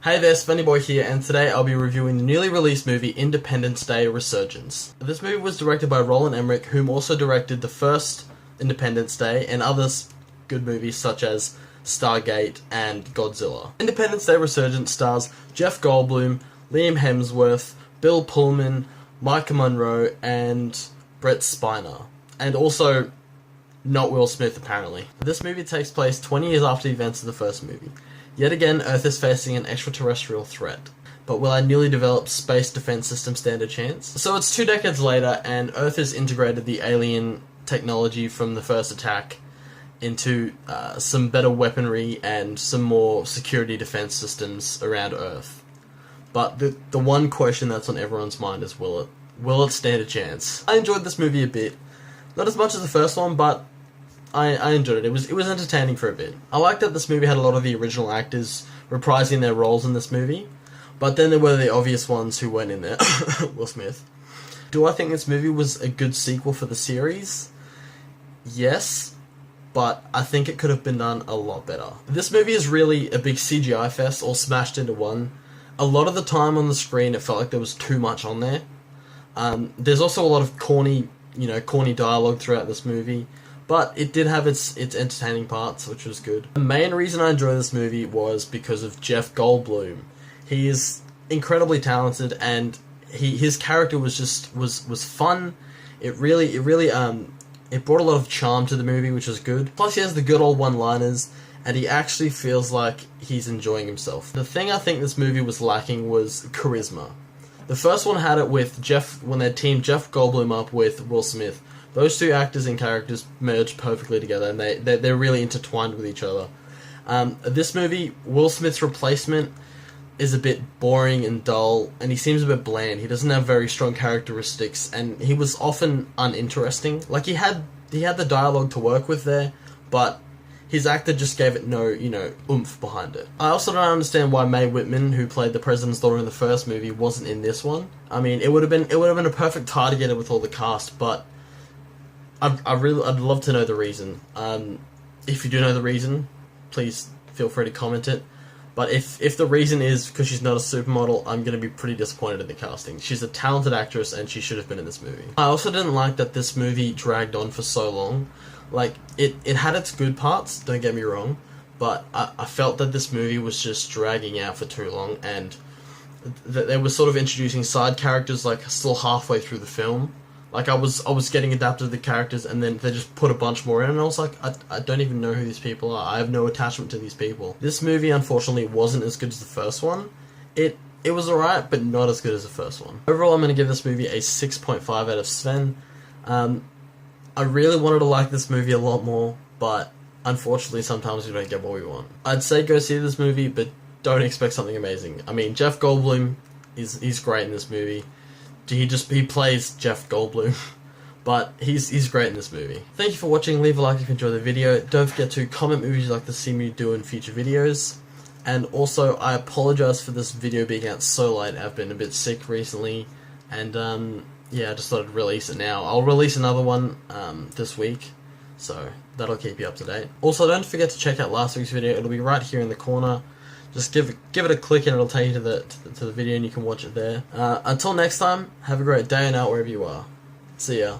Hey there, Svennyboy here, and today I'll be reviewing the newly released movie Independence Day: Resurgence. This movie was directed by Roland Emmerich, whom also directed the first Independence Day and other good movies such as Stargate and Godzilla. Independence Day: Resurgence stars Jeff Goldblum, Liam Hemsworth, Bill Pullman, Micah Monroe, and Brett Spiner. And also, not Will Smith, apparently. This movie takes place 20 years after the events of the first movie. Yet again, Earth is facing an extraterrestrial threat. But will our newly developed space defense system stand a chance? So it's 2 decades later, and Earth has integrated the alien technology from the first attack into some better weaponry and some more security defense systems around Earth. But the one question that's on everyone's mind is, will it stand a chance? I enjoyed this movie a bit. Not as much as the first one, but I enjoyed it. It was entertaining for a bit. I liked that this movie had a lot of the original actors reprising their roles in this movie, but then there were the obvious ones who weren't in there. Will Smith. Do I think this movie was a good sequel for the series? Yes, but I think it could have been done a lot better. This movie is really a big CGI fest, all smashed into one. A lot of the time on the screen, it felt like there was too much on there. There's also a lot of corny dialogue throughout this movie. But it did have its entertaining parts, which was good. The main reason I enjoyed this movie was because of Jeff Goldblum. He is incredibly talented, and his character was fun. It brought a lot of charm to the movie, which was good. Plus, he has the good old one-liners, and he actually feels like he's enjoying himself. The thing I think this movie was lacking was charisma. The first one had it with when they teamed Jeff Goldblum up with Will Smith. Those two actors and characters merged perfectly together, and they're really intertwined with each other. This movie, Will Smith's replacement is a bit boring and dull, and he seems a bit bland. He doesn't have very strong characteristics, and he was often uninteresting. Like, he had the dialogue to work with there, but his actor just gave it no, oomph behind it. I also don't understand why Mae Whitman, who played the president's daughter in the first movie, wasn't in this one. I mean, it would have been a perfect tie together with all the cast, but I'd love to know the reason. If you do know the reason, please feel free to comment it. But if the reason is because she's not a supermodel, I'm going to be pretty disappointed in the casting. She's a talented actress, and she should have been in this movie. I also didn't like that this movie dragged on for so long. Like, it had its good parts, don't get me wrong, but I felt that this movie was just dragging out for too long, and they were sort of introducing side characters, like, still halfway through the film. Like, I was getting adapted to the characters, and then they just put a bunch more in, and I was like, I don't even know who these people are. I have no attachment to these people. This movie, unfortunately, wasn't as good as the first one. It was alright, but not as good as the first one. Overall, I'm going to give this movie a 6.5 out of Sven. I really wanted to like this movie a lot more, but unfortunately, sometimes we don't get what we want. I'd say go see this movie, but don't expect something amazing. I mean, Jeff Goldblum, he's great in this movie. He plays Jeff Goldblum, but he's great in this movie. Thank you for watching. Leave a like if you enjoyed the video. Don't forget to comment movies you'd like to see me do in future videos. And also, I apologize for this video being out so late. I've been a bit sick recently, and yeah, I just thought I'd release it now. I'll release another one this week, so that'll keep you up to date. Also, don't forget to check out last week's video. It'll be right here in the corner. Just give it a click and it'll take you to the video, and you can watch it there. Until next time, have a great day and out wherever you are. See ya.